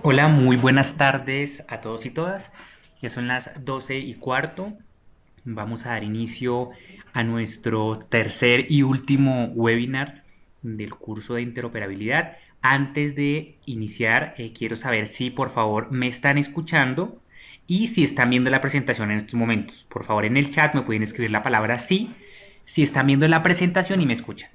Hola, muy buenas tardes a todos y todas. Ya son las 12:15. Vamos a dar inicio a nuestro tercer y último webinar del curso de interoperabilidad. Antes de iniciar, quiero saber si por favor me están escuchando y si están viendo la presentación en estos momentos. Por favor, en el chat me pueden escribir la palabra sí si están viendo la presentación y me escuchan.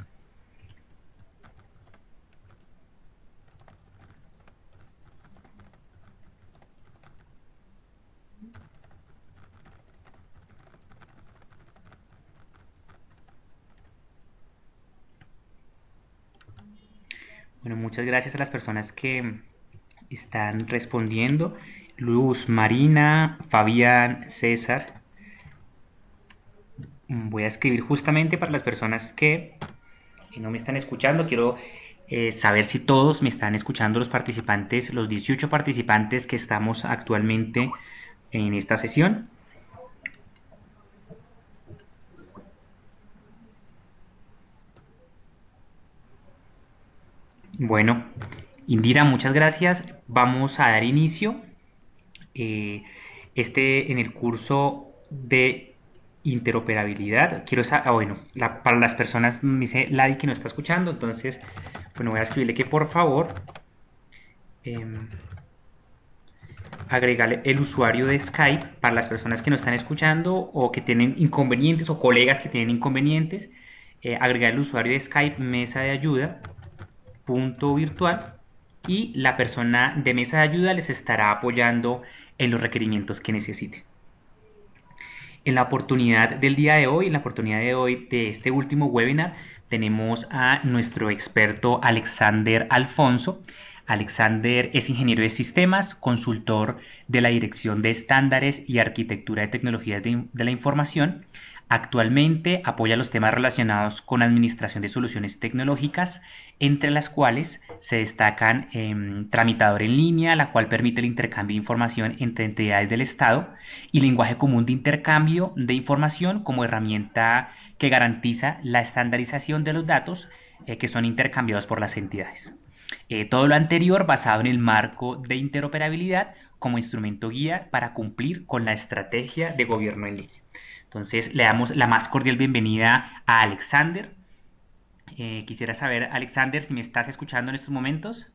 Bueno, muchas gracias a las personas que están respondiendo. Luz, Marina, Fabián, César. Voy a escribir justamente para las personas que no me están escuchando. Quiero saber si todos me están escuchando, los participantes, los 18 participantes que estamos actualmente en esta sesión. Bueno, Indira, muchas gracias. Vamos a dar inicio. eh, en el curso de interoperabilidad. Quiero saber, bueno, para las personas, me dice Ladi que no está escuchando, entonces, bueno, voy a escribirle que por favor eh, agregarle el usuario de Skype para las personas que no están escuchando o que tienen inconvenientes o colegas que tienen inconvenientes. Agregar el usuario de Skype mesa de ayuda punto virtual y la persona de mesa de ayuda les estará apoyando en los requerimientos que necesiten. En la oportunidad del día de hoy, en la oportunidad de hoy de este último webinar, tenemos a nuestro experto Alexander Alfonso. Alexander es ingeniero de sistemas, consultor de la Dirección de Estándares y Arquitectura de Tecnologías de la Información. Actualmente apoya los temas relacionados con administración de soluciones tecnológicas, entre las cuales se destacan tramitador en línea, la cual permite el intercambio de información entre entidades del Estado, y lenguaje común de intercambio de información como herramienta que garantiza la estandarización de los datos que son intercambiados por las entidades. Todo lo anterior basado en el marco de interoperabilidad como instrumento guía para cumplir con la estrategia de gobierno en línea. Entonces le damos la más cordial bienvenida a Alexander. Quisiera saber, Alexander, si me estás escuchando en estos momentos.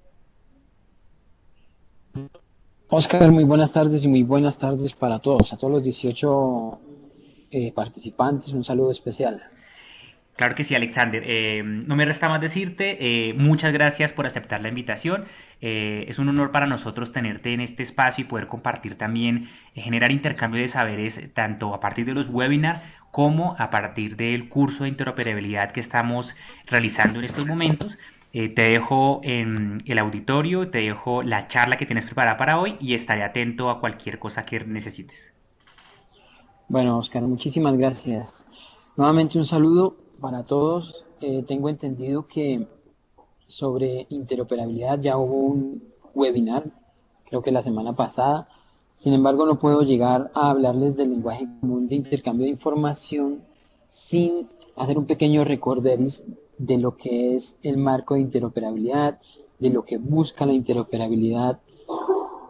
Oscar, muy buenas tardes y muy buenas tardes para todos, a todos los 18 participantes, un saludo especial. Claro que sí, Alexander. No me resta más decirte, muchas gracias por aceptar la invitación. Es un honor para nosotros tenerte en este espacio y poder compartir también, generar intercambio de saberes, tanto a partir de los webinars como a partir del curso de interoperabilidad que estamos realizando en estos momentos. Te dejo en el auditorio, te dejo la charla que tienes preparada para hoy y estaré atento a cualquier cosa que necesites. Bueno, Oscar, muchísimas gracias. Nuevamente un saludo para todos. Tengo entendido que sobre interoperabilidad ya hubo un webinar, creo que la semana pasada. Sin embargo, no puedo llegar a hablarles del lenguaje común de intercambio de información sin hacer un pequeño recorderis de lo que es el marco de interoperabilidad, de lo que busca la interoperabilidad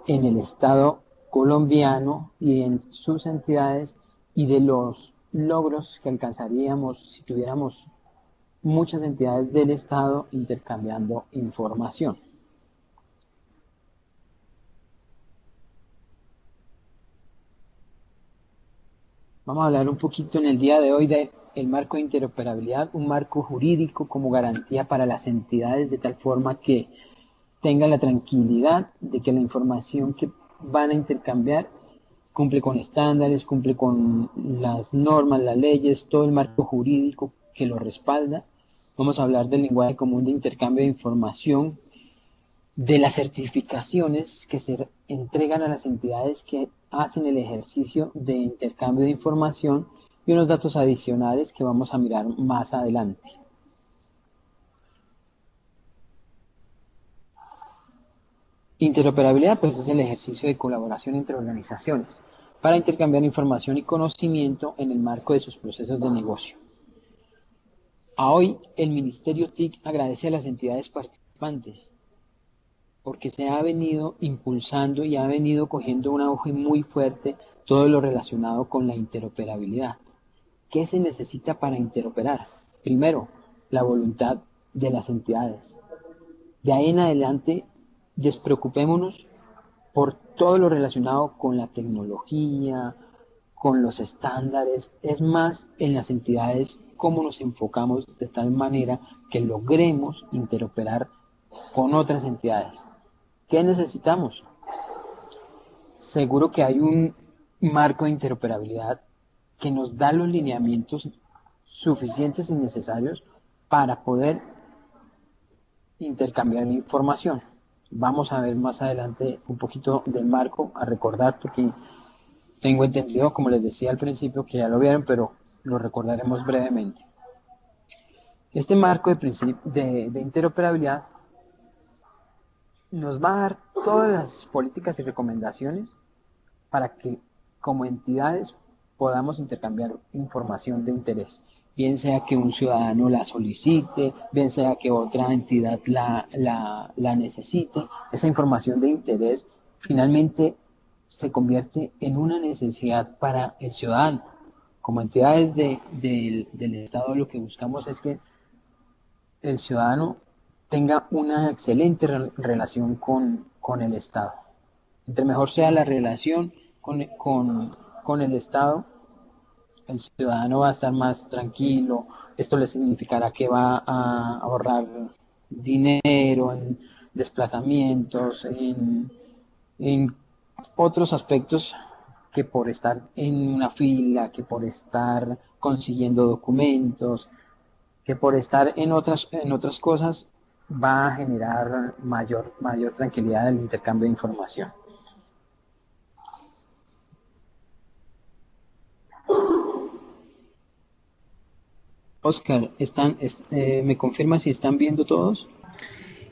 en el Estado colombiano y en sus entidades y de los logros que alcanzaríamos si tuviéramos muchas entidades del Estado intercambiando información. Vamos a hablar un poquito en el día de hoy del marco de interoperabilidad, un marco jurídico como garantía para las entidades de tal forma que tengan la tranquilidad de que la información que van a intercambiar cumple con estándares, cumple con las normas, las leyes, todo el marco jurídico que lo respalda. Vamos a hablar del lenguaje común de intercambio de información, de las certificaciones que se entregan a las entidades que hacen el ejercicio de intercambio de información y unos datos adicionales que vamos a mirar más adelante. Interoperabilidad pues es el ejercicio de colaboración entre organizaciones para intercambiar información y conocimiento en el marco de sus procesos de negocio. A hoy, el Ministerio TIC agradece a las entidades participantes porque se ha venido impulsando y ha venido cogiendo un auge muy fuerte todo lo relacionado con la interoperabilidad. ¿Qué se necesita para interoperar? Primero, la voluntad de las entidades. De ahí en adelante, despreocupémonos por todo lo relacionado con la tecnología, con los estándares, es más en las entidades cómo nos enfocamos de tal manera que logremos interoperar con otras entidades. ¿Qué necesitamos? Seguro que hay un marco de interoperabilidad que nos da los lineamientos suficientes y necesarios para poder intercambiar información. Vamos a ver más adelante un poquito del marco, a recordar, porque tengo entendido, como les decía al principio, que ya lo vieron, pero lo recordaremos brevemente. Este marco de interoperabilidad nos va a dar todas las políticas y recomendaciones para que como entidades podamos intercambiar información de interés, bien sea que un ciudadano la solicite, bien sea que otra entidad la necesite. Esa información de interés finalmente se convierte en una necesidad para el ciudadano. Como entidades del Estado, lo que buscamos es que el ciudadano tenga una excelente relación con el Estado. Entre mejor sea la relación con el Estado, el ciudadano va a estar más tranquilo. Esto le significará que va a ahorrar dinero en desplazamientos, en otros aspectos, que por estar en una fila, que por estar consiguiendo documentos, que por estar en otras cosas va a generar mayor tranquilidad del intercambio de información. Oscar, ¿me confirma si están viendo todos?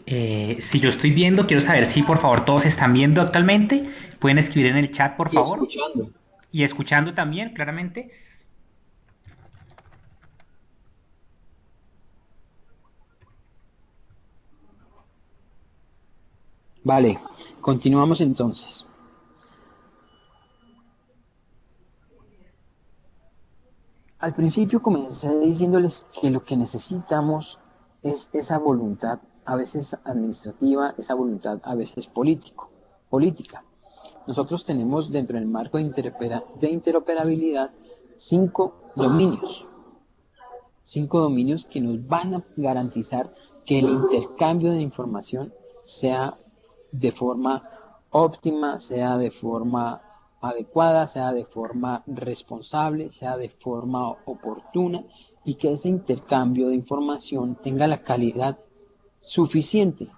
Si yo estoy viendo, quiero saber si por favor todos están viendo actualmente. Pueden escribir en el chat, por Y favor. escuchando. Y escuchando también, claramente. Vale, continuamos entonces. Al principio comencé diciéndoles que lo que necesitamos es esa voluntad, a veces administrativa, esa voluntad a veces política. Nosotros tenemos dentro del marco de interoperabilidad cinco dominios que nos van a garantizar que el intercambio de información sea de forma óptima, sea de forma adecuada, sea de forma responsable, sea de forma oportuna, y que ese intercambio de información tenga la calidad suficiente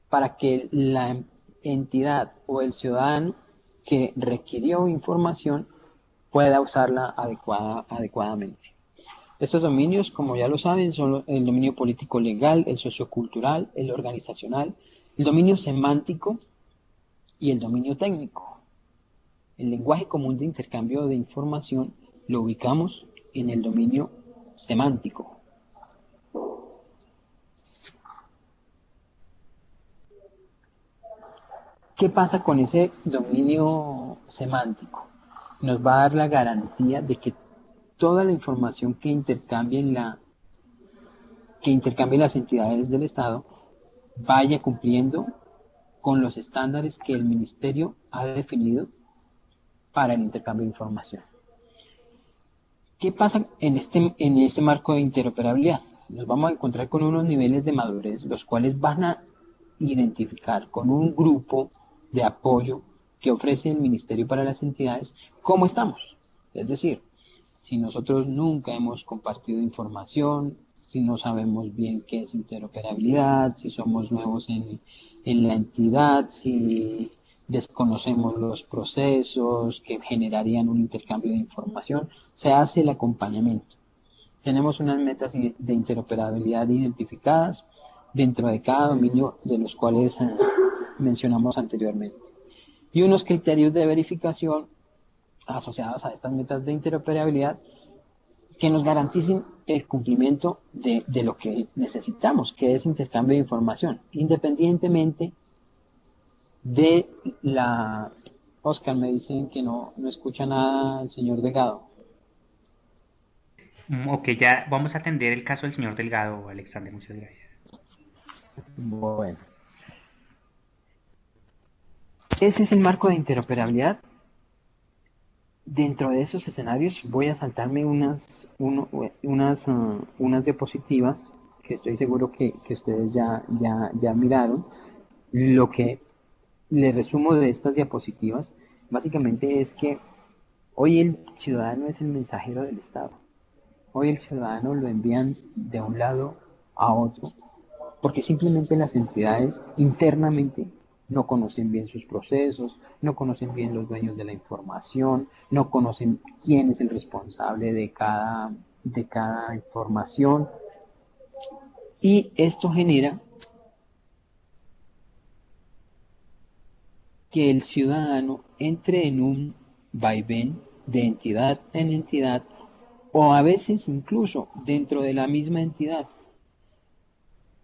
para que la entidad o el ciudadano que requirió información pueda usarla adecuadamente. Estos dominios, como ya lo saben, son el dominio político legal, el sociocultural, el organizacional, el dominio semántico y el dominio técnico. El lenguaje común de intercambio de información lo ubicamos en el dominio semántico. ¿Qué pasa con ese dominio semántico? Nos va a dar la garantía de que toda la información que intercambien las entidades del Estado vaya cumpliendo con los estándares que el Ministerio ha definido para el intercambio de información. ¿Qué pasa en este marco de interoperabilidad? Nos vamos a encontrar con unos niveles de madurez, los cuales van a identificar con un grupo de apoyo que ofrece el Ministerio para las entidades cómo estamos. Es decir, si nosotros nunca hemos compartido información, si no sabemos bien qué es interoperabilidad, si somos nuevos en la entidad, si desconocemos los procesos que generarían un intercambio de información, se hace el acompañamiento. Tenemos unas metas de interoperabilidad identificadas dentro de cada dominio de los cuales mencionamos anteriormente, y unos criterios de verificación asociados a estas metas de interoperabilidad que nos garanticen el cumplimiento de lo que necesitamos, que es intercambio de información, independientemente de la... Oscar, me dicen que no escucha nada el señor Delgado. Ok, ya vamos a atender el caso del señor Delgado, Alexander, muchas gracias. Bueno, ese es el marco de interoperabilidad. Dentro de esos escenarios voy a saltarme unas diapositivas que estoy seguro que ustedes ya miraron. Lo que le resumo de estas diapositivas básicamente es que hoy el ciudadano es el mensajero del Estado. Hoy el ciudadano lo envían de un lado a otro porque simplemente las entidades internamente no conocen bien sus procesos, no conocen bien los dueños de la información, no conocen quién es el responsable de cada información, y esto genera que el ciudadano entre en un vaivén de entidad en entidad, o a veces incluso dentro de la misma entidad,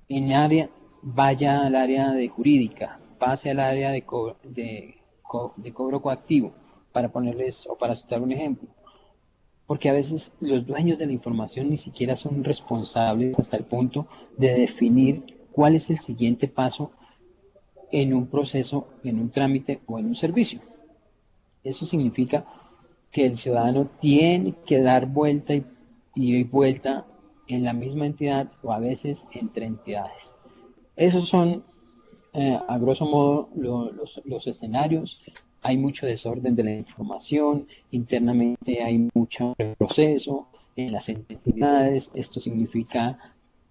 en área, vaya al área de jurídica, pase al área de cobro coactivo, para ponerles o para citar un ejemplo. Porque a veces los dueños de la información ni siquiera son responsables hasta el punto de definir cuál es el siguiente paso en un proceso, en un trámite o en un servicio. Eso significa que el ciudadano tiene que dar vuelta y vuelta en la misma entidad o a veces entre entidades. Esos son, a grosso modo, los escenarios. Hay mucho desorden de la información, internamente hay mucho proceso en las entidades. Esto significa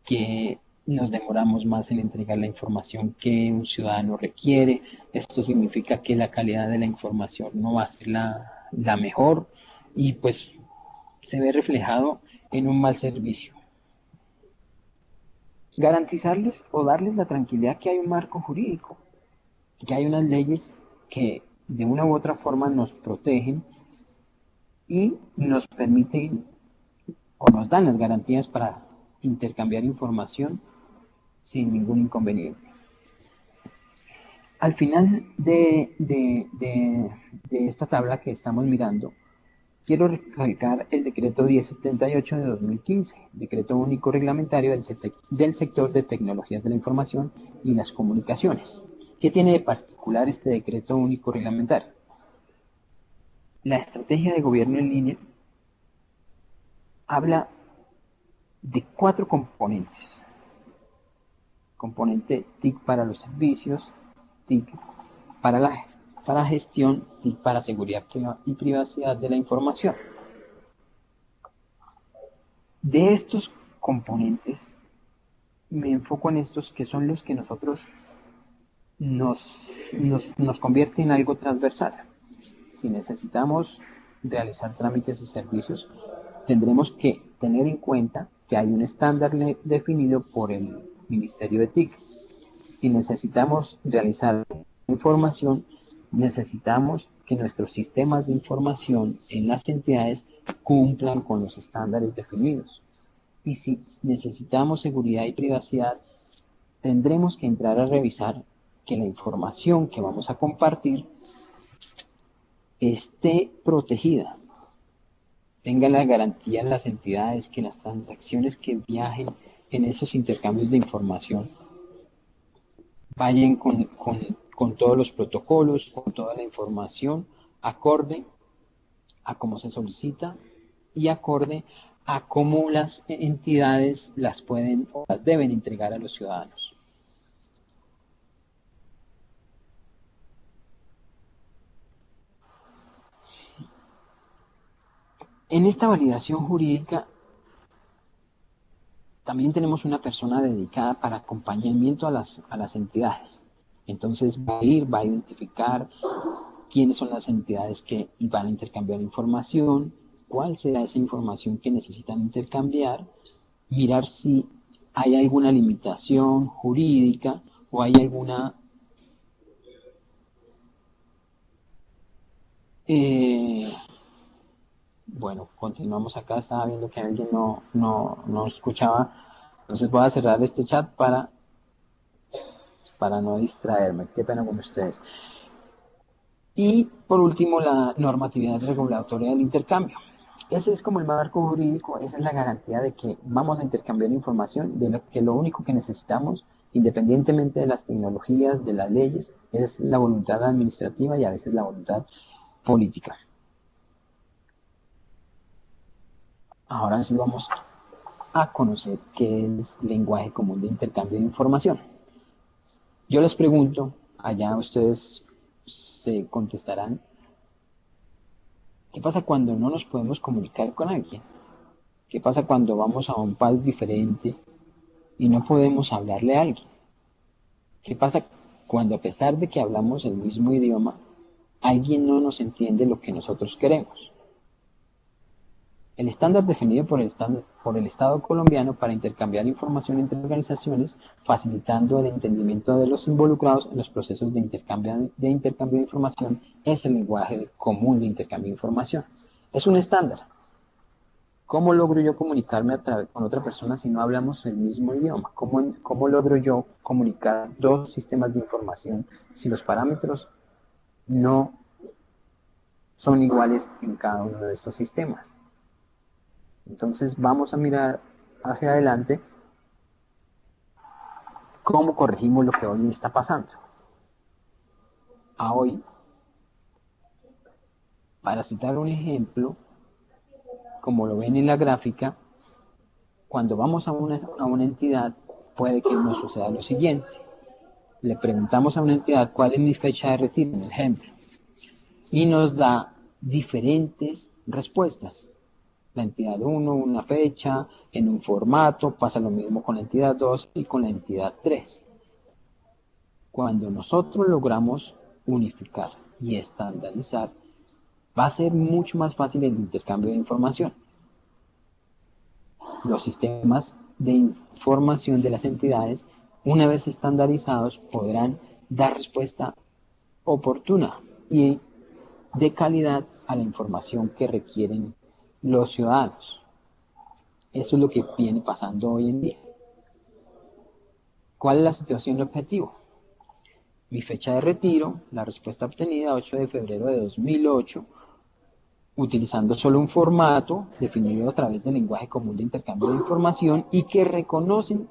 que nos demoramos más en entregar la información que un ciudadano requiere. Esto significa que la calidad de la información no va a ser la mejor, y pues se ve reflejado en un mal servicio. Garantizarles o darles la tranquilidad que hay un marco jurídico, que hay unas leyes que de una u otra forma nos protegen y nos permiten o nos dan las garantías para intercambiar información sin ningún inconveniente. Al final de esta tabla que estamos mirando, quiero recalcar el decreto 1078 de 2015, decreto único reglamentario del sector de tecnologías de la información y las comunicaciones. ¿Qué tiene de particular este decreto único reglamentario? La estrategia de gobierno en línea habla de 4 componentes. Componente TIC para los servicios, TIC para gestión, TIC para seguridad y privacidad de la información. De estos componentes, me enfoco en estos que son los que nosotros nos convierte en algo transversal. Si necesitamos realizar trámites y servicios, tendremos que tener en cuenta que hay un estándar definido por el Ministerio de TIC. Si necesitamos realizar información, necesitamos que nuestros sistemas de información en las entidades cumplan con los estándares definidos. Y si necesitamos seguridad y privacidad, tendremos que entrar a revisar que la información que vamos a compartir esté protegida, tenga la garantía en las entidades, que las transacciones que viajen en esos intercambios de información vayan con todos los protocolos, con toda la información acorde a cómo se solicita y acorde a cómo las entidades las pueden o las deben entregar a los ciudadanos. En esta validación jurídica también tenemos una persona dedicada para acompañamiento a las entidades. Entonces va a identificar quiénes son las entidades que van a intercambiar información, cuál será esa información que necesitan intercambiar, mirar si hay alguna limitación jurídica o hay alguna bueno, continuamos acá. Estaba viendo que alguien no escuchaba, entonces voy a cerrar este chat para para no distraerme. Qué pena con ustedes. Y por último, la normatividad regulatoria del intercambio. Ese es como el marco jurídico, esa es la garantía de que vamos a intercambiar información, de lo único que necesitamos, independientemente de las tecnologías, de las leyes, es la voluntad administrativa y a veces la voluntad política. Ahora sí vamos a conocer qué es lenguaje común de intercambio de información. Yo les pregunto, allá ustedes se contestarán, ¿qué pasa cuando no nos podemos comunicar con alguien? ¿Qué pasa cuando vamos a un país diferente y no podemos hablarle a alguien? ¿Qué pasa cuando a pesar de que hablamos el mismo idioma, alguien no nos entiende lo que nosotros queremos? El estándar definido por el Estado colombiano para intercambiar información entre organizaciones, facilitando el entendimiento de los involucrados en los procesos de intercambio de información, es el lenguaje común de intercambio de información. Es un estándar. ¿Cómo logro yo comunicarme con otra persona si no hablamos el mismo idioma? ¿Cómo logro yo comunicar dos sistemas de información si los parámetros no son iguales en cada uno de estos sistemas? Entonces vamos a mirar hacia adelante cómo corregimos lo que hoy está pasando. A hoy, para citar un ejemplo, como lo ven en la gráfica, cuando vamos a una entidad puede que nos suceda lo siguiente. Le preguntamos a una entidad cuál es mi fecha de retiro, por ejemplo, y nos da diferentes respuestas. La entidad 1, una fecha, en un formato, pasa lo mismo con la entidad 2 y con la entidad 3. Cuando nosotros logramos unificar y estandarizar, va a ser mucho más fácil el intercambio de información. Los sistemas de información de las entidades, una vez estandarizados, podrán dar respuesta oportuna y de calidad a la información que requieren los ciudadanos. Eso es lo que viene pasando hoy en día. ¿Cuál es la situación y objetivo? Mi fecha de retiro, la respuesta obtenida 8 de febrero de 2008, utilizando solo un formato definido a través del lenguaje común de intercambio de información y que reconocen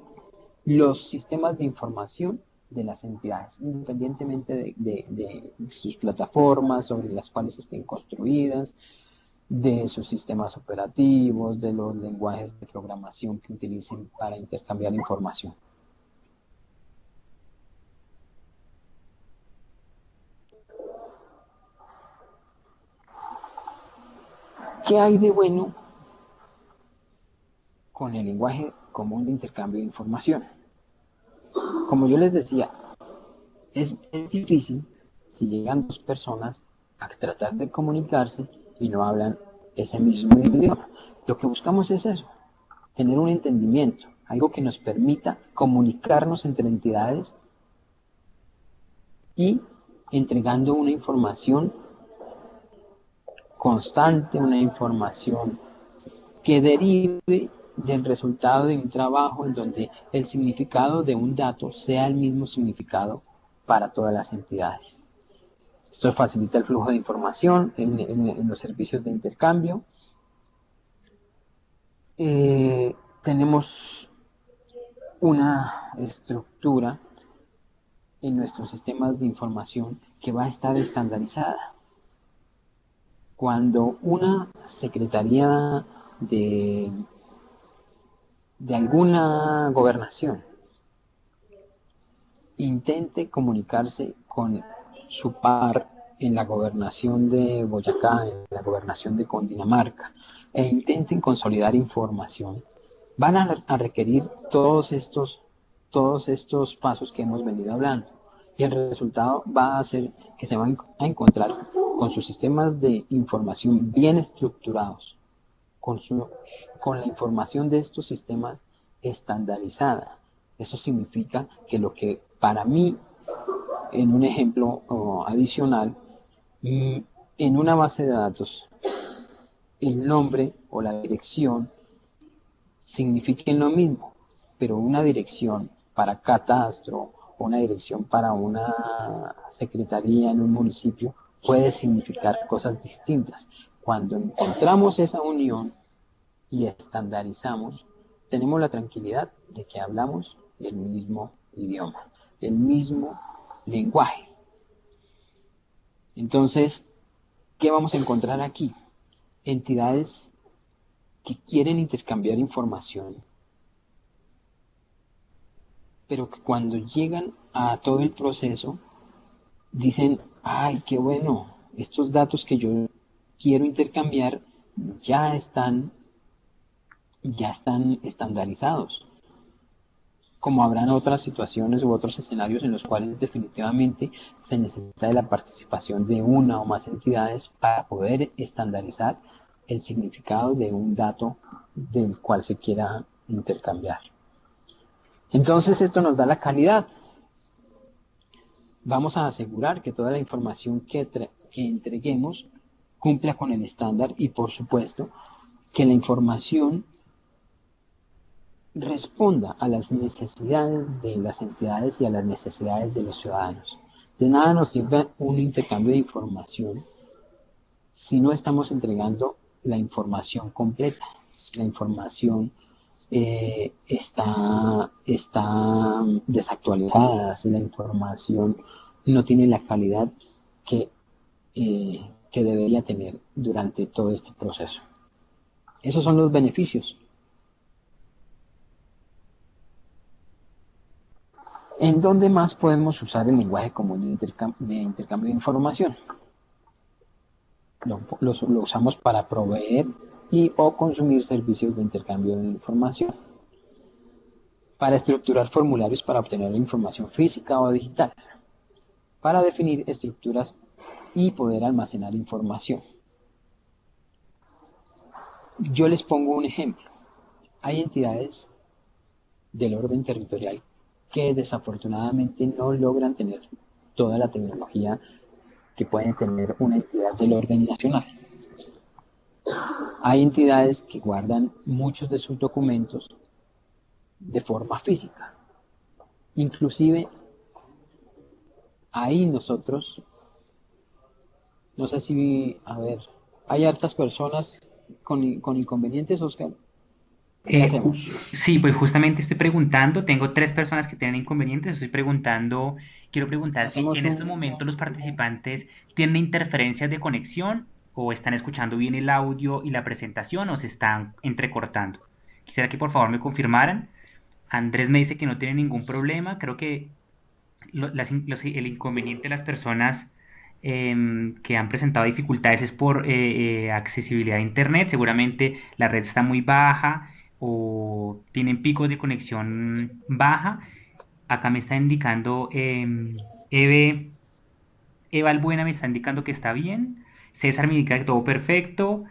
los sistemas de información de las entidades, independientemente de sus plataformas sobre las cuales estén construidas, de sus sistemas operativos, de los lenguajes de programación que utilicen para intercambiar información. ¿Qué hay de bueno con el lenguaje común de intercambio de información? Como yo les decía, es difícil si llegan dos personas a tratar de comunicarse y no hablan ese mismo idioma. Lo que buscamos es eso, tener un entendimiento, algo que nos permita comunicarnos entre entidades y entregando una información constante, una información que derive del resultado de un trabajo en donde el significado de un dato sea el mismo significado para todas las entidades. Esto facilita el flujo de información en los servicios de intercambio. Tenemos una estructura en nuestros sistemas de información que va a estar estandarizada. Cuando una secretaría de alguna gobernación intente comunicarse con su par en la gobernación de Boyacá, en la gobernación de Cundinamarca, e intenten consolidar información, van a requerir todos estos pasos que hemos venido hablando. Y el resultado va a ser que se van a encontrar con sus sistemas de información bien estructurados, con la información de estos sistemas estandarizada. Eso significa que lo que para mí, en un ejemplo adicional, en una base de datos, el nombre o la dirección signifiquen lo mismo, pero una dirección para catastro o una dirección para una secretaría en un municipio puede significar cosas distintas. Cuando encontramos esa unión y estandarizamos, tenemos la tranquilidad de que hablamos el mismo idioma, el mismo lenguaje. Entonces, ¿qué vamos a encontrar aquí? Entidades que quieren intercambiar información, pero que cuando llegan a todo el proceso dicen, ay, qué bueno, estos datos que yo quiero intercambiar ya están, ya están estandarizados. Como habrán otras situaciones u otros escenarios en los cuales definitivamente se necesita de la participación de una o más entidades para poder estandarizar el significado de un dato del cual se quiera intercambiar. Entonces esto nos da la calidad. Vamos a asegurar que toda la información que entreguemos cumpla con el estándar y, por supuesto, que la información responda a las necesidades de las entidades y a las necesidades de los ciudadanos. De nada nos sirve un intercambio de información si no estamos entregando la información completa. La información está desactualizada, si la información no tiene la calidad que debería tener durante todo este proceso. Esos son los beneficios. ¿En dónde más podemos usar el lenguaje común de intercambio de información? Lo usamos para proveer y o consumir servicios de intercambio de información, para estructurar formularios para obtener información física o digital, para definir estructuras y poder almacenar información. Yo les pongo un ejemplo. Hay entidades del orden territorial que desafortunadamente no logran tener toda la tecnología que puede tener una entidad del orden nacional. Hay entidades que guardan muchos de sus documentos de forma física. Inclusive, ahí nosotros, no sé si, a ver, hay hartas personas con inconvenientes, Oscar. ¿Qué hacemos? Sí, pues justamente estoy preguntando, tengo tres personas que tienen inconvenientes, estoy preguntando, quiero preguntar si Hacemos en estos momentos los participantes tienen interferencias de conexión o están escuchando bien el audio y la presentación o se están entrecortando. Quisiera que por favor me confirmaran. Andrés me dice que no tiene ningún problema, creo que el inconveniente de las personas que han presentado dificultades es por accesibilidad a Internet. Seguramente la red está muy baja o tienen picos de conexión baja. Acá me está indicando Eva Albuena me está indicando que está bien. César me indica que todo perfecto.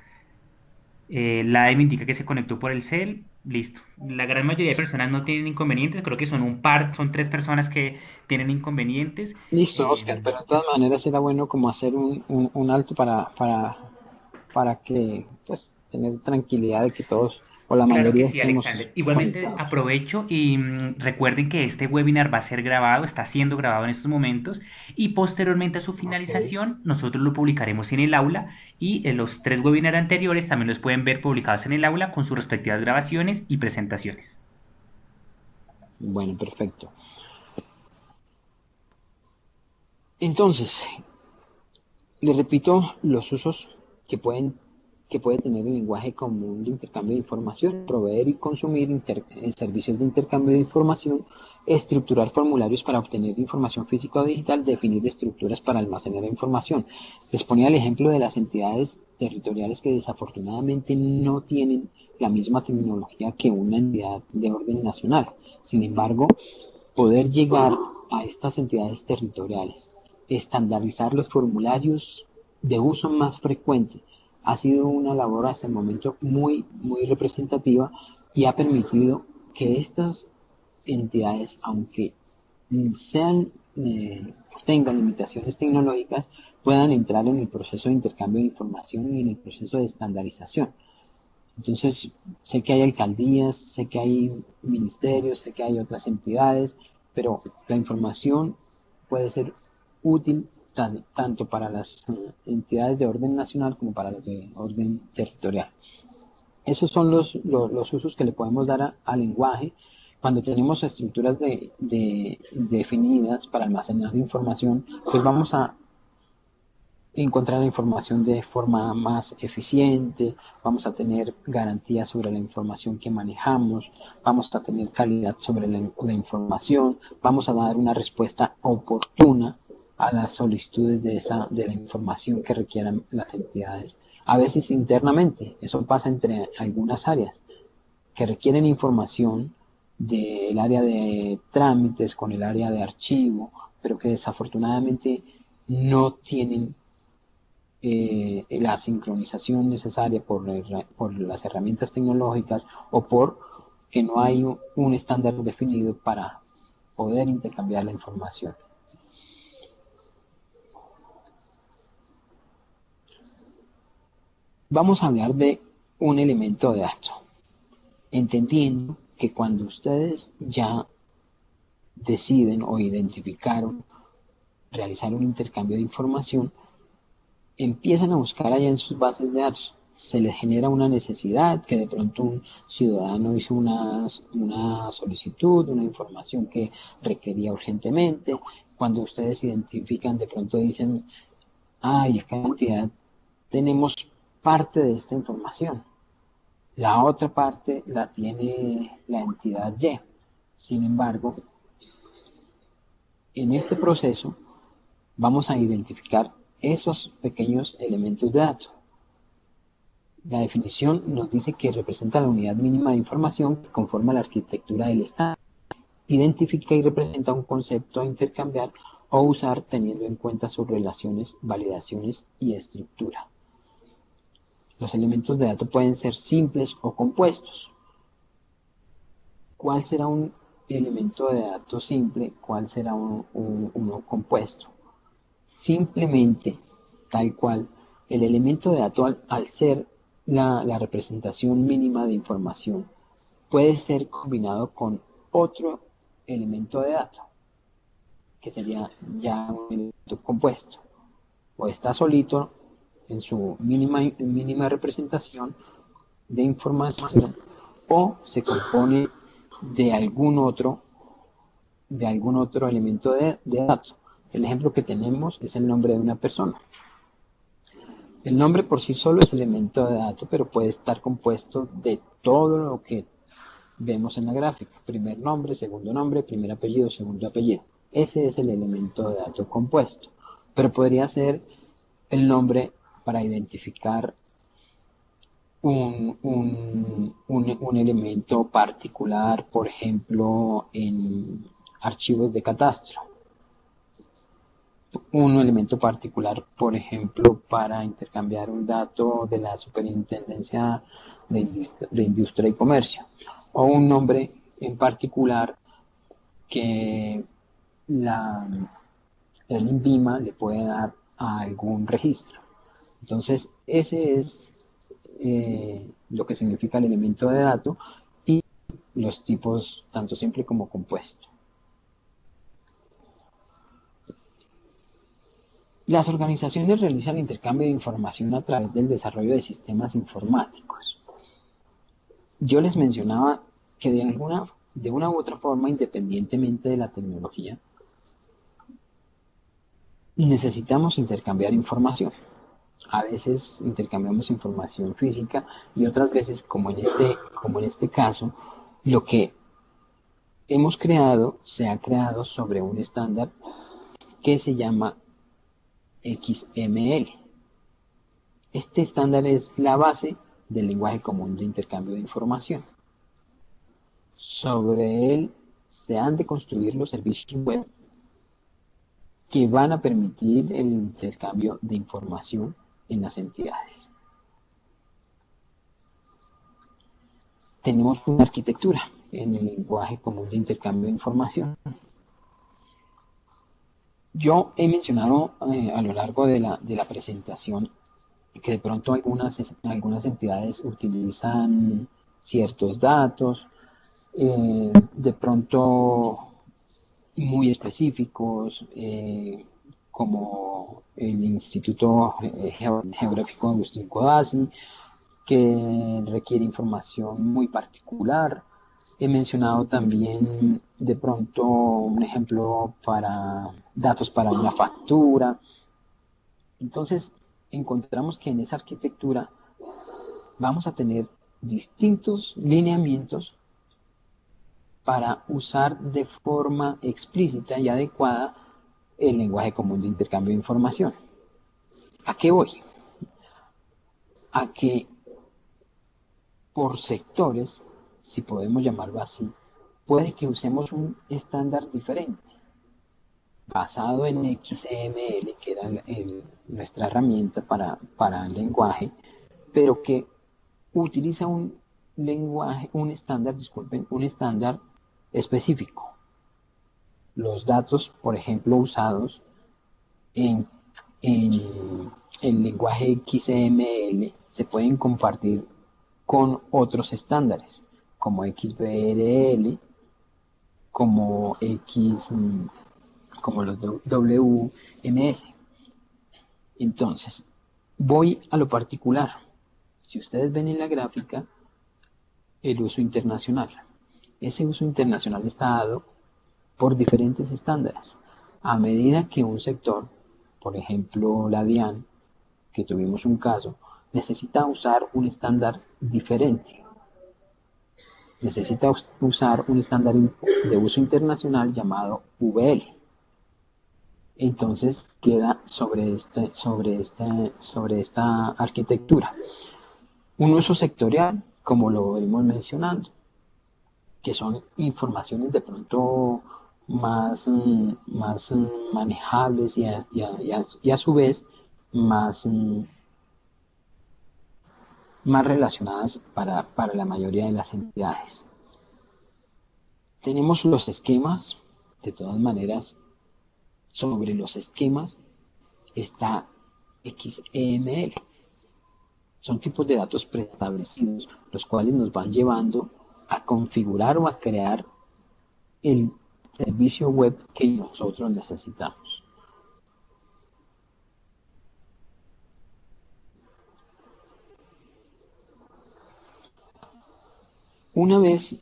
La me indica que se conectó por el cel. Listo. La gran mayoría de personas no tienen inconvenientes. Creo que son un par, son tres personas que tienen inconvenientes. Listo, Eh, Oscar, pero de todas maneras era bueno como hacer un alto para que, pues, tener tranquilidad de que todos o la Claro que mayoría sí, estemos Alexander. Igualmente conectados. aprovecho y recuerden que este webinar va a ser grabado, está siendo grabado en estos momentos y posteriormente a su Ok. finalización nosotros lo publicaremos en el aula y los tres webinars anteriores también los pueden ver publicados en el aula con sus respectivas grabaciones y presentaciones. Bueno, perfecto. Entonces, les repito los usos que puede tener el lenguaje común de intercambio de información: proveer y consumir servicios de intercambio de información, estructurar formularios para obtener información física o digital, definir estructuras para almacenar información. Les ponía el ejemplo de las entidades territoriales que desafortunadamente no tienen la misma tecnología que una entidad de orden nacional. Sin embargo, poder llegar a estas entidades territoriales, estandarizar los formularios de uso más frecuente, ha sido una labor hasta el momento muy representativa y ha permitido que estas entidades, aunque sean, tengan limitaciones tecnológicas, puedan entrar en el proceso de intercambio de información y en el proceso de estandarización. Entonces, sé que hay alcaldías, sé que hay ministerios, sé que hay otras entidades, pero la información puede ser útil tanto para las entidades de orden nacional como para las de orden territorial. Esos son los usos que le podemos dar al lenguaje cuando tenemos estructuras definidas para almacenar información. Pues vamos a encontrar la información de forma más eficiente, vamos a tener garantías sobre la información que manejamos, vamos a tener calidad sobre la información, vamos a dar una respuesta oportuna a las solicitudes de la información que requieran las entidades. A veces internamente, eso pasa entre algunas áreas que requieren información del área de trámites con el área de archivo, pero que desafortunadamente no tienen la sincronización necesaria por las herramientas tecnológicas o por que no hay un estándar definido para poder intercambiar la información. Vamos a hablar de un elemento de dato, entendiendo que cuando ustedes ya deciden o identificaron realizar un intercambio de información, empiezan a buscar allá en sus bases de datos. Se les genera una necesidad, que de pronto un ciudadano hizo una solicitud, una información que requería urgentemente. Cuando ustedes identifican, de pronto dicen, ay, esta cantidad, tenemos parte de esta información. La otra parte la tiene la entidad Y. Sin embargo, en este proceso vamos a identificar esos pequeños elementos de datos. La definición nos dice que representa la unidad mínima de información que conforma la arquitectura del Estado. Identifica y representa un concepto a intercambiar o usar teniendo en cuenta sus relaciones, validaciones y estructura. Los elementos de datos pueden ser simples o compuestos. ¿Cuál será un elemento de datos simple? ¿Cuál será uno compuesto? Simplemente, tal cual, el elemento de dato al ser la representación mínima de información puede ser combinado con otro elemento de dato, que sería ya un elemento compuesto, o está solito en su mínima representación de información, o se compone de algún otro elemento de dato. El ejemplo que tenemos es el nombre de una persona. El nombre por sí solo es elemento de dato, pero puede estar compuesto de todo lo que vemos en la gráfica. Primer nombre, segundo nombre, primer apellido, segundo apellido. Ese es el elemento de dato compuesto. Pero podría ser el nombre para identificar un elemento particular, por ejemplo, en archivos de catastro. Un elemento particular, por ejemplo, para intercambiar un dato de la Superintendencia de Industria y Comercio, o un nombre en particular que el INVIMA le puede dar a algún registro. Entonces, ese es lo que significa el elemento de dato y los tipos tanto simple como compuesto. Las organizaciones realizan intercambio de información a través del desarrollo de sistemas informáticos. Yo les mencionaba que de una u otra forma, independientemente de la tecnología, necesitamos intercambiar información. A veces intercambiamos información física y otras veces, como en este caso, lo que hemos creado se ha creado sobre un estándar que se llama XML. Este estándar es la base del lenguaje común de intercambio de información. Sobre él se han de construir los servicios web que van a permitir el intercambio de información en las entidades. Tenemos una arquitectura en el lenguaje común de intercambio de información. Yo he mencionado a lo largo de la presentación que de pronto algunas entidades utilizan ciertos datos, de pronto muy específicos, como el Instituto Geográfico Agustín Codazzi, que requiere información muy particular. He mencionado también de pronto un ejemplo para datos para una factura. Entonces, encontramos que en esa arquitectura vamos a tener distintos lineamientos para usar de forma explícita y adecuada el lenguaje común de intercambio de información. ¿A qué voy? A que por sectores, si podemos llamarlo así, puede que usemos un estándar diferente, basado en XML, que era nuestra herramienta para el lenguaje, pero que utiliza un lenguaje, un estándar, disculpen, un estándar específico. Los datos, por ejemplo, usados en, en el lenguaje XML se pueden compartir con otros estándares, como XBRL, como como los WMS. Entonces, voy a lo particular. Si ustedes ven en la gráfica, el uso internacional. Ese uso internacional está dado por diferentes estándares. A medida que un sector, por ejemplo la DIAN, que tuvimos un caso, necesita usar un estándar diferente. Necesita usar un estándar de uso internacional llamado VL. Entonces queda sobre esta arquitectura. Un uso sectorial, como lo venimos mencionando, que son informaciones de pronto más manejables y a su vez más, más relacionadas para la mayoría de las entidades. Tenemos los esquemas, de todas maneras, sobre los esquemas está XML. Son tipos de datos preestablecidos, los cuales nos van llevando a configurar o a crear el servicio web que nosotros necesitamos. Una vez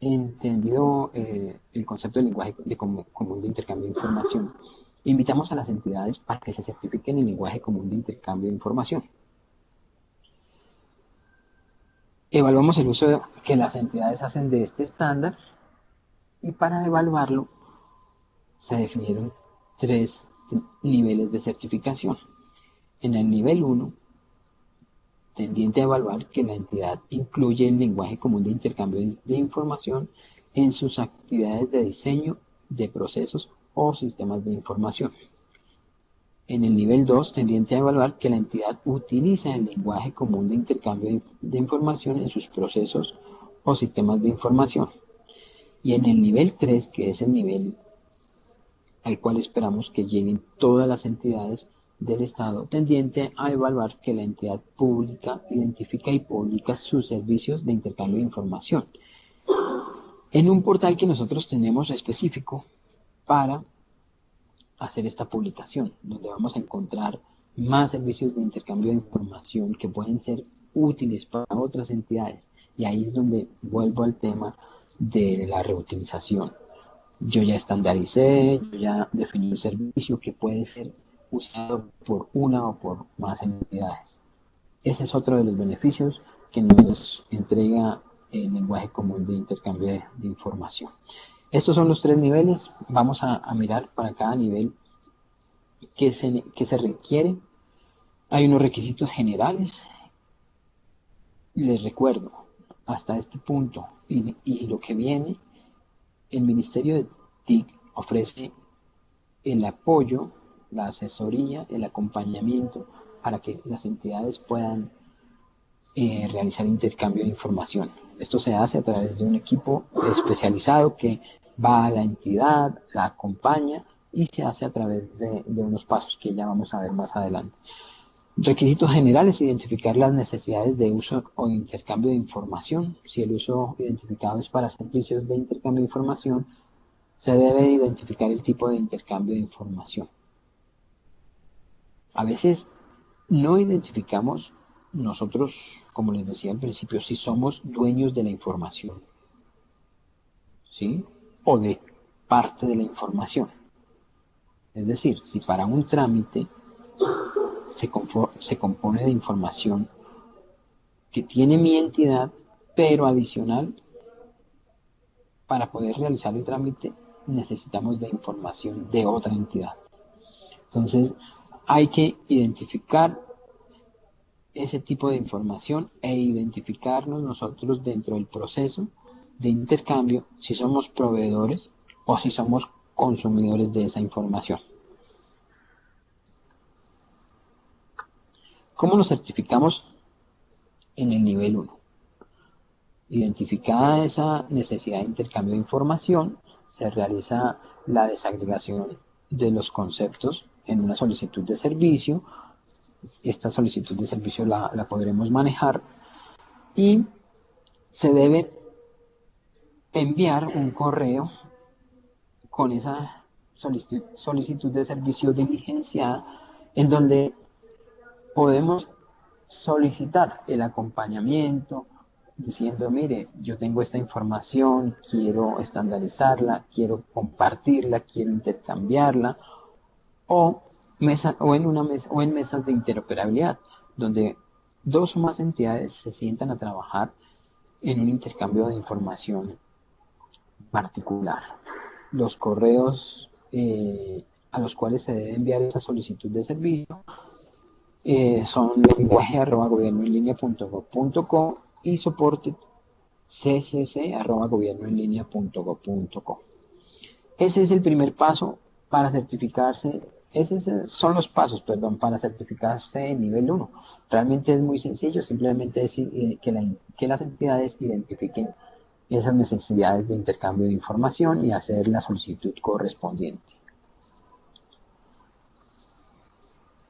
entendido el concepto del lenguaje común de intercambio de información, invitamos a las entidades para que se certifiquen en el lenguaje común de intercambio de información. Evaluamos el uso que las entidades hacen de este estándar y para evaluarlo se definieron 3 niveles de certificación. En el nivel 1, tendiente a evaluar que la entidad incluye el lenguaje común de intercambio de información en sus actividades de diseño de procesos o sistemas de información. En el nivel 2, tendiente a evaluar que la entidad utiliza el lenguaje común de intercambio de información en sus procesos o sistemas de información. Y en el nivel 3, que es el nivel al cual esperamos que lleguen todas las entidades del Estado, tendiente a evaluar que la entidad pública identifica y publica sus servicios de intercambio de información en un portal que nosotros tenemos específico para hacer esta publicación, donde vamos a encontrar más servicios de intercambio de información que pueden ser útiles para otras entidades. Y ahí es donde vuelvo al tema de la reutilización. Yo ya estandaricé, yo ya definí un servicio que puede ser usado por una o por más entidades. Ese es otro de los beneficios que nos entrega el lenguaje común de intercambio de información. Estos son los 3 niveles. Vamos a mirar para cada nivel qué se requiere. Hay unos requisitos generales. Les recuerdo, hasta este punto y lo que viene, el Ministerio de TIC ofrece el apoyo, la asesoría, el acompañamiento para que las entidades puedan realizar intercambio de información. Esto se hace a través de un equipo especializado que va a la entidad, la acompaña y se hace a través de unos pasos que ya vamos a ver más adelante. Requisitos generales: identificar las necesidades de uso o de intercambio de información. Si el uso identificado es para servicios de intercambio de información, se debe identificar el tipo de intercambio de información. A veces no identificamos nosotros, como les decía al principio, si somos dueños de la información, ¿sí? O de parte de la información. Es decir, si para un trámite se compone de información que tiene mi entidad, pero adicional, para poder realizar el trámite necesitamos de información de otra entidad. Entonces, hay que identificar ese tipo de información e identificarnos nosotros dentro del proceso de intercambio si somos proveedores o si somos consumidores de esa información. ¿Cómo nos certificamos en el nivel 1? Identificada esa necesidad de intercambio de información, se realiza la desagregación de los conceptos en una solicitud de servicio. Esta solicitud de servicio la podremos manejar y se debe enviar un correo con esa solicitud de servicio diligenciada, en donde podemos solicitar el acompañamiento, diciendo, mire, yo tengo esta información, quiero estandarizarla, quiero compartirla, quiero intercambiarla, o, o en mesas de interoperabilidad, donde dos o más entidades se sientan a trabajar en un intercambio de información particular. Los correos a los cuales se debe enviar esa solicitud de servicio son lenguaje@gobiernoenlinea.gov.co y soporte ccc@gobiernoenlinea.gov.co. Ese es el primer paso para certificarse. Esos son los pasos, perdón, para certificarse en nivel 1. Realmente es muy sencillo, simplemente decir que las entidades identifiquen esas necesidades de intercambio de información y hacer la solicitud correspondiente.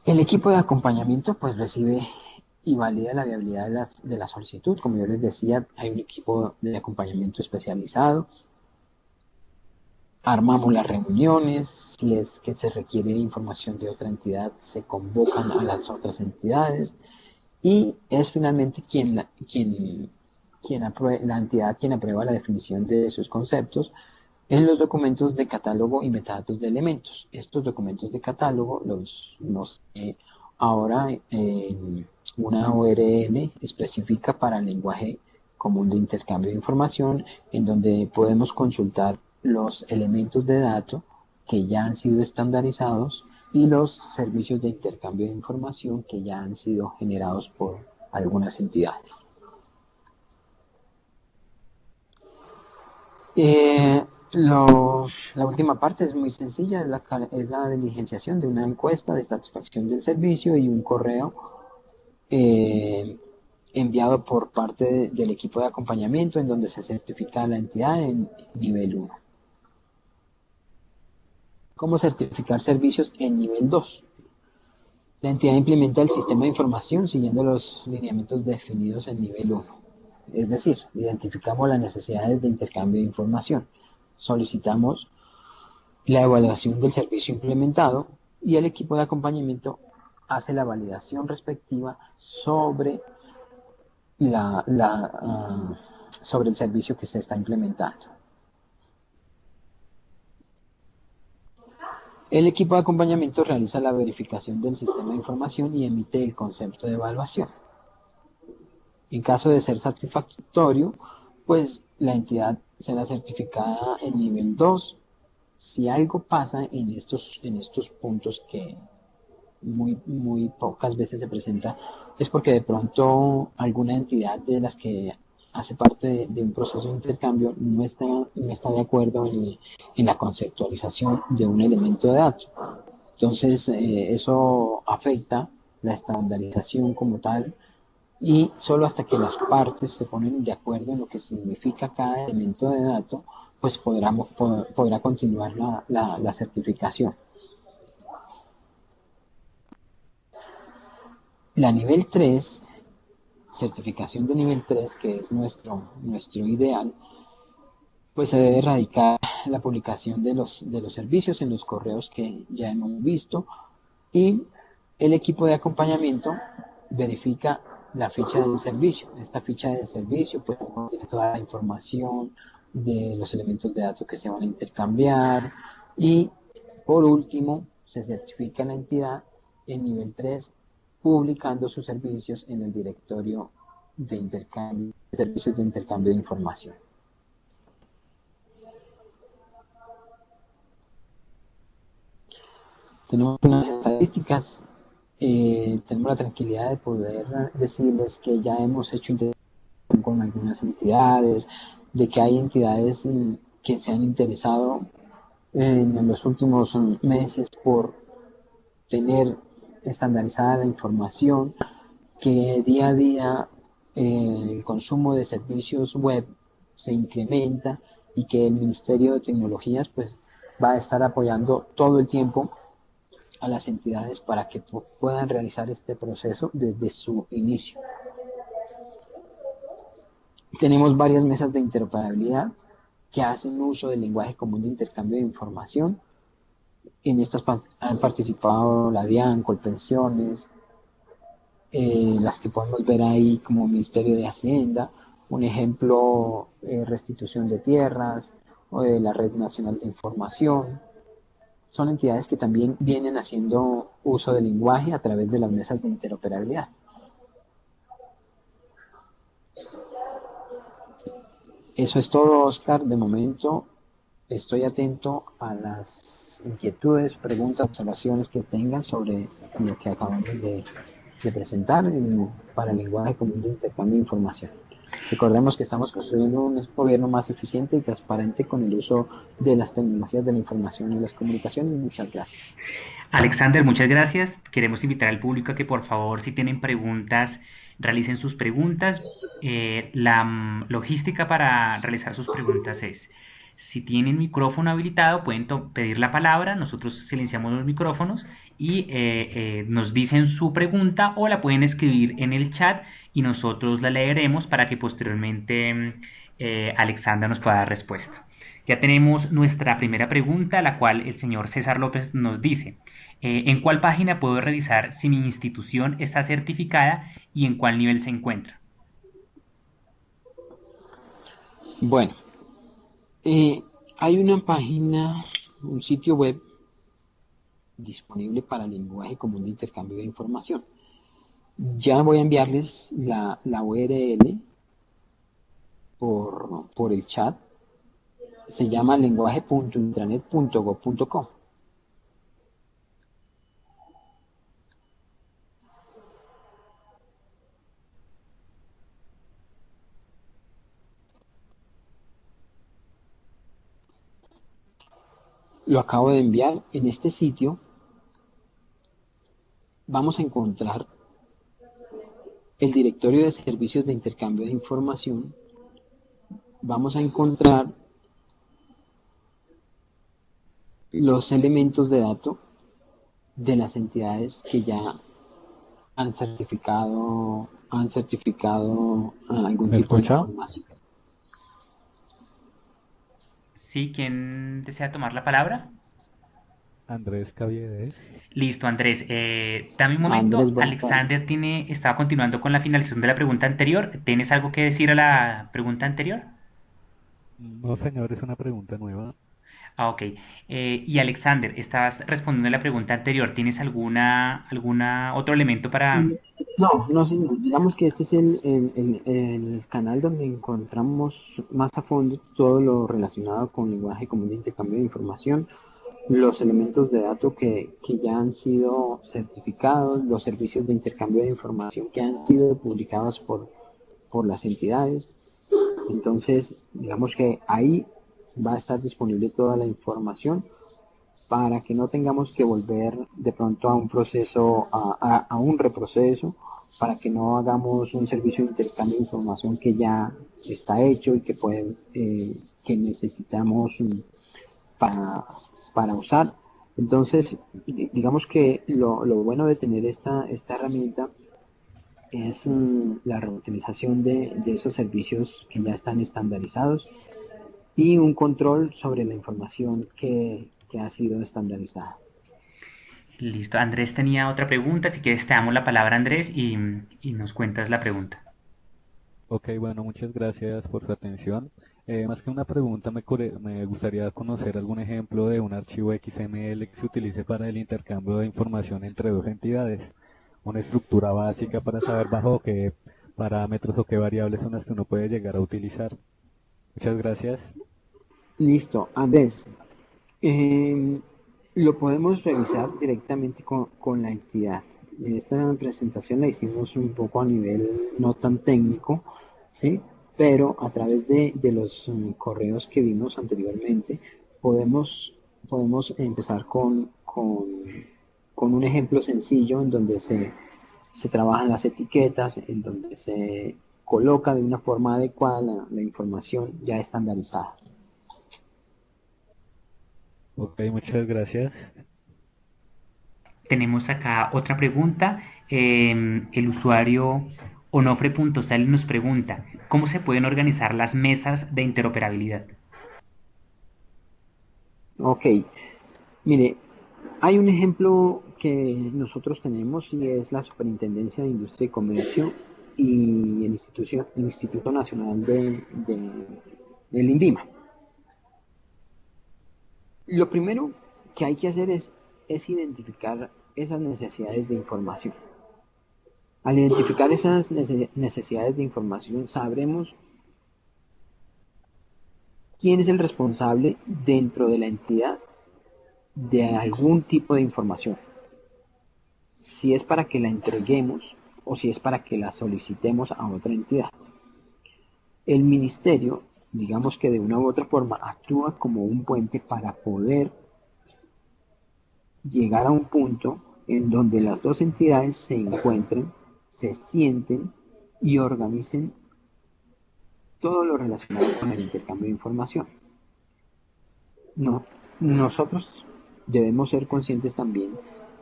El equipo de acompañamiento pues recibe y valida la viabilidad de la solicitud. Como yo les decía, hay un equipo de acompañamiento especializado. Armamos las reuniones, si es que se requiere información de otra entidad, se convocan a las otras entidades y es finalmente la entidad quien aprueba la definición de sus conceptos en los documentos de catálogo y metadatos de elementos. Estos documentos de catálogo nos ahora en una URL específica para el lenguaje común de intercambio de información, en donde podemos consultar los elementos de datos que ya han sido estandarizados y los servicios de intercambio de información que ya han sido generados por algunas entidades. La última parte es muy sencilla, es la diligenciación de una encuesta de satisfacción del servicio y un correo enviado por parte del equipo de acompañamiento en donde se certifica la entidad en nivel 1. ¿Cómo certificar servicios en nivel 2? La entidad implementa el sistema de información siguiendo los lineamientos definidos en nivel 1. Es decir, identificamos las necesidades de intercambio de información, solicitamos la evaluación del servicio implementado y el equipo de acompañamiento hace la validación respectiva sobre sobre el servicio que se está implementando. El equipo de acompañamiento realiza la verificación del sistema de información y emite el concepto de evaluación. En caso de ser satisfactorio, pues la entidad será certificada en nivel 2. Si algo pasa en estos puntos que muy pocas veces se presenta, es porque de pronto alguna entidad de las que hace parte de un proceso de intercambio no está de acuerdo en la conceptualización de un elemento de datos. Entonces, eso afecta la estandarización como tal, y solo hasta que las partes se ponen de acuerdo en lo que significa cada elemento de dato, pues podrá continuar la certificación. La nivel 3, certificación de nivel 3, que es nuestro ideal, pues se debe erradicar la publicación de los servicios en los correos que ya hemos visto, y el equipo de acompañamiento verifica la ficha del servicio. Esta ficha del servicio pues contiene toda la información de los elementos de datos que se van a intercambiar, y por último se certifica la entidad en nivel 3 publicando sus servicios en el directorio de intercambio de servicios de intercambio de información. Tenemos unas estadísticas, tenemos la tranquilidad de poder decirles que ya hemos hecho interacción con algunas entidades, de que hay entidades que se han interesado en los últimos meses por tener estandarizada la información, que día a día el consumo de servicios web se incrementa, y que el Ministerio de Tecnologías pues va a estar apoyando todo el tiempo a las entidades para que puedan realizar este proceso desde su inicio. Tenemos varias mesas de interoperabilidad que hacen uso del lenguaje común de intercambio de información. En estas han participado la DIAN, Colpensiones, las que podemos ver ahí como Ministerio de Hacienda, un ejemplo, Restitución de Tierras, o de la Red Nacional de Información. Son entidades que también vienen haciendo uso del lenguaje a través de las mesas de interoperabilidad. Eso es todo, Oscar. De momento estoy atento a las inquietudes, preguntas, observaciones que tengan sobre lo que acabamos de presentar para el lenguaje común de intercambio de información. Recordemos que estamos construyendo un gobierno más eficiente y transparente con el uso de las tecnologías de la información y las comunicaciones. Muchas gracias. Alexander, muchas gracias. Queremos invitar al público a que por favor, si tienen preguntas, realicen sus preguntas. La logística para realizar sus preguntas es, si tienen micrófono habilitado, pueden pedir la palabra, nosotros silenciamos los micrófonos y nos dicen su pregunta, o la pueden escribir en el chat y nosotros la leeremos para que posteriormente Alexander nos pueda dar respuesta. Ya tenemos nuestra primera pregunta, la cual el señor César López nos dice: ¿en cuál página puedo revisar si mi institución está certificada y en cuál nivel se encuentra? Bueno, hay una página, un sitio web disponible para el lenguaje común de intercambio de información. Ya voy a enviarles la URL por el chat. Se llama lenguaje.intranet.gov.co. Lo acabo de enviar. En este sitio vamos a encontrar el directorio de servicios de intercambio de información. Vamos a encontrar los elementos de datos de las entidades que ya han certificado algún ¿Me tipo de escucha? información. ¿Sí? ¿Quién desea tomar la palabra? Andrés Caviedes. Listo, Andrés. Dame un Andrés, momento. buenas Alexander tardes. estaba continuando con la finalización de la pregunta anterior. ¿Tienes algo que decir a la pregunta anterior? No, señor, es una pregunta nueva. Ah, ok. Y Alexander, estabas respondiendo a la pregunta anterior. ¿Tienes alguna otro elemento para... No, no, señor. Digamos que este es el canal donde encontramos más a fondo todo lo relacionado con lenguaje común de intercambio de información, los elementos de datos que ya han sido certificados, los servicios de intercambio de información que han sido publicados por las entidades. Entonces, digamos que ahí va a estar disponible toda la información para que no tengamos que volver de pronto a un proceso, a un reproceso, para que no hagamos un servicio de intercambio de información que ya está hecho y que necesitamos para, para usar. Entonces, digamos que lo bueno de tener esta herramienta es la reutilización de esos servicios que ya están estandarizados y un control sobre la información que ha sido estandarizada. Listo. Andrés tenía otra pregunta. Si quieres, te damos la palabra, Andrés, y nos cuentas la pregunta. Ok, bueno, muchas gracias por su atención. Más que una pregunta, me gustaría conocer algún ejemplo de un archivo XML que se utilice para el intercambio de información entre dos entidades. Una estructura básica para saber bajo qué parámetros o qué variables son las que uno puede llegar a utilizar. Muchas gracias. Listo, Andrés. Eh, lo podemos revisar directamente con la entidad. Esta presentación la hicimos un poco a nivel no tan técnico, ¿sí? Pero a través de los correos que vimos anteriormente, podemos empezar con un ejemplo sencillo en donde se trabajan las etiquetas, en donde se coloca de una forma adecuada la información ya estandarizada. Ok, muchas gracias. Tenemos acá otra pregunta. El usuario onofre.sal nos pregunta, ¿cómo se pueden organizar las mesas de interoperabilidad? Ok, mire, hay un ejemplo que nosotros tenemos y es la Superintendencia de Industria y Comercio y el Instituto Nacional del INVIMA. Lo primero que hay que hacer es identificar esas necesidades de información. Al identificar esas necesidades de información, sabremos quién es el responsable dentro de la entidad de algún tipo de información. Si es para que la entreguemos o si es para que la solicitemos a otra entidad. El ministerio, digamos que de una u otra forma, actúa como un puente para poder llegar a un punto en donde las dos entidades se encuentren, se sienten y organicen todo lo relacionado con el intercambio de información. No, nosotros debemos ser conscientes también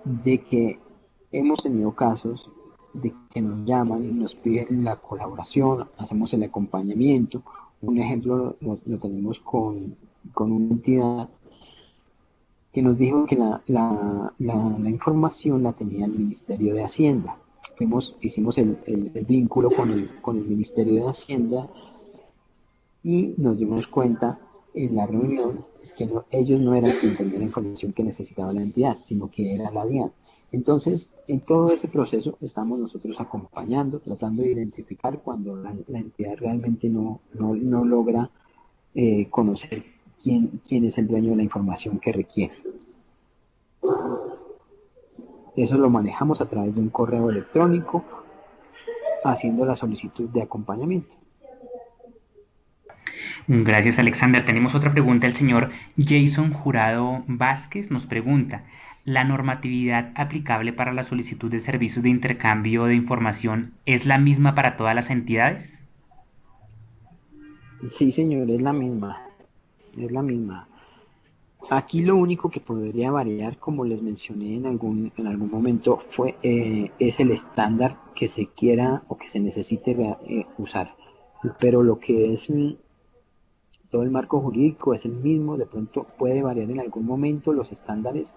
de que hemos tenido casos de que nos llaman y nos piden la colaboración, hacemos el acompañamiento. Un ejemplo lo tenemos con una entidad que nos dijo que la información la tenía el Ministerio de Hacienda. Hicimos el vínculo con el Ministerio de Hacienda y nos dimos cuenta en la reunión que ellos no eran quien tenía la información que necesitaba la entidad, sino que era la DIAN. Entonces, en todo ese proceso estamos nosotros acompañando, tratando de identificar cuando la entidad realmente no logra conocer quién es el dueño de la información que requiere. Eso lo manejamos a través de un correo electrónico, haciendo la solicitud de acompañamiento. Gracias, Alexander. Tenemos otra pregunta. El señor Jason Jurado Vázquez nos pregunta, ¿la normatividad aplicable para la solicitud de servicios de intercambio de información es la misma para todas las entidades? Sí, señor, es la misma. Es la misma. Aquí lo único que podría variar, como les mencioné en algún momento, es el estándar que se quiera o que se necesite usar. Pero lo que es todo el marco jurídico es el mismo, de pronto puede variar en algún momento los estándares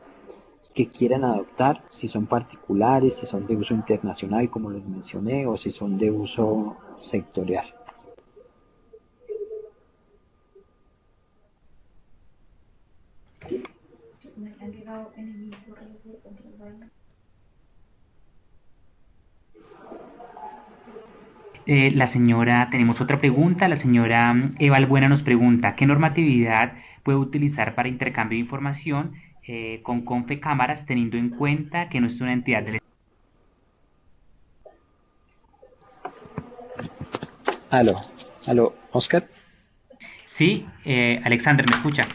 que quieran adoptar, si son particulares, si son de uso internacional, como les mencioné, o si son de uso sectorial. Tenemos otra pregunta. La señora Eva Albuena nos pregunta, ¿qué normatividad puede utilizar para intercambio de información con Confecámaras teniendo en cuenta que no es una entidad del Aló, aló, Oscar. Sí, Alexander, ¿me escucha?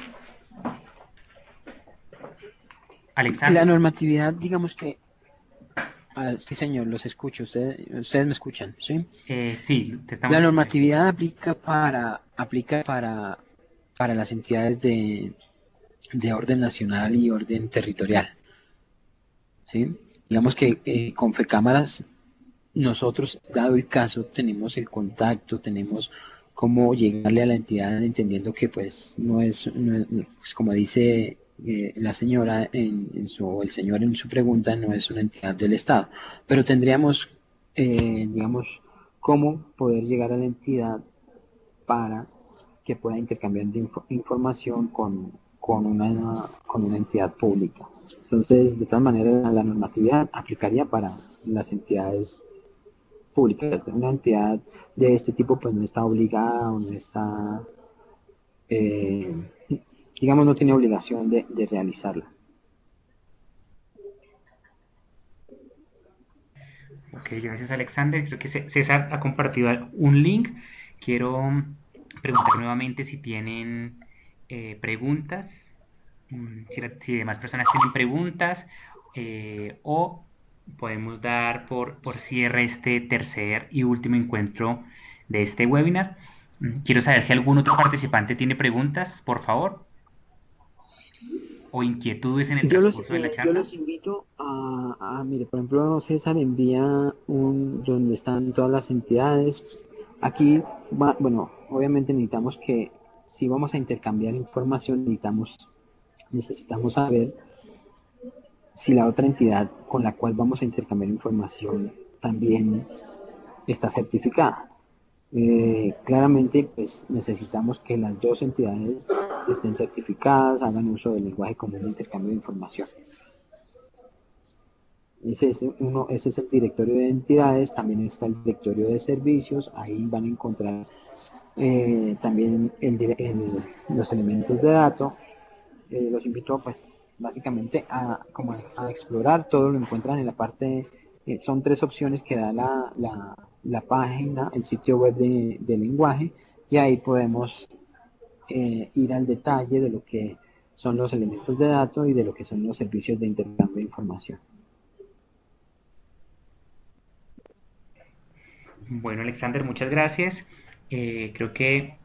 La Alexander, normatividad, digamos que, sí señor, los escucho, ustedes me escuchan, ¿sí? sí, te estamos La escuchando. normatividad aplica para las entidades de orden nacional y orden territorial, ¿sí? Digamos que Confecámaras nosotros, dado el caso, tenemos el contacto, tenemos cómo llegarle a la entidad entendiendo que pues pues, como dice la señora o el señor en su pregunta, no es una entidad del Estado, pero tendríamos, digamos, cómo poder llegar a la entidad para que pueda intercambiar información con una entidad pública. Entonces, de todas maneras, la normatividad aplicaría para las entidades públicas. Una entidad de este tipo pues no está obligada o no está, eh, digamos, no tiene obligación de realizarla. Ok, gracias Alexander. Creo que César ha compartido un link. Quiero preguntar nuevamente si tienen preguntas, si demás personas tienen preguntas, o podemos dar por cierre este tercer y último encuentro de este webinar. Quiero saber si algún otro participante tiene preguntas, por favor, o inquietudes en el transcurso de la Yo charla. los invito mire, por ejemplo, César envía donde están todas las entidades. Aquí, bueno, obviamente necesitamos que, si vamos a intercambiar información, necesitamos saber si la otra entidad con la cual vamos a intercambiar información también está certificada. Claramente, pues necesitamos que las dos entidades estén certificadas, hagan uso del lenguaje común de intercambio de información. Ese es el directorio de entidades, también está el directorio de servicios, ahí van a encontrar también los elementos de datos. Los invito pues básicamente a explorar, todo lo encuentran en la parte, son tres opciones que da la página, el sitio web de lenguaje, y ahí podemos ir al detalle de lo que son los elementos de datos y de lo que son los servicios de intercambio de información. Bueno, Alexander, muchas gracias. Creo que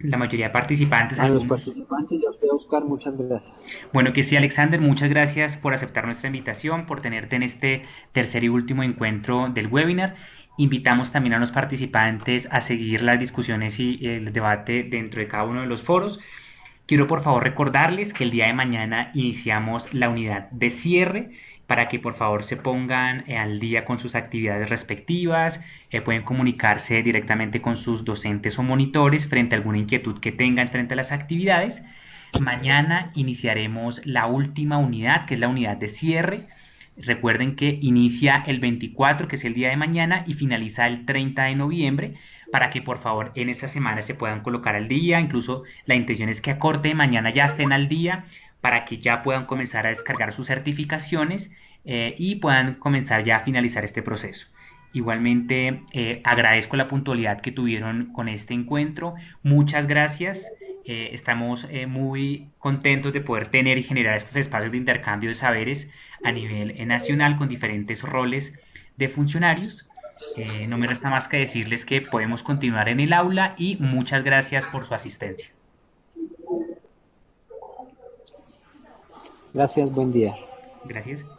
la mayoría de participantes, A los algunos. participantes y a usted, Oscar, muchas gracias. Bueno, que sí, Alexander, muchas gracias por aceptar nuestra invitación, por tenerte en este tercer y último encuentro del webinar. Invitamos también a los participantes a seguir las discusiones y el debate dentro de cada uno de los foros. Quiero por favor recordarles que el día de mañana iniciamos la unidad de cierre para que por favor se pongan al día con sus actividades respectivas, pueden comunicarse directamente con sus docentes o monitores frente a alguna inquietud que tengan frente a las actividades. Mañana iniciaremos la última unidad, que es la unidad de cierre. Recuerden que inicia el 24, que es el día de mañana, y finaliza el 30 de noviembre, para que por favor en esta semana se puedan colocar al día. Incluso la intención es que a corte de mañana ya estén al día, para que ya puedan comenzar a descargar sus certificaciones y puedan comenzar ya a finalizar este proceso. Igualmente agradezco la puntualidad que tuvieron con este encuentro. Muchas gracias. Estamos muy contentos de poder tener y generar estos espacios de intercambio de saberes a nivel nacional con diferentes roles de funcionarios. No me resta más que decirles que podemos continuar en el aula y muchas gracias por su asistencia. Gracias, buen día. Gracias.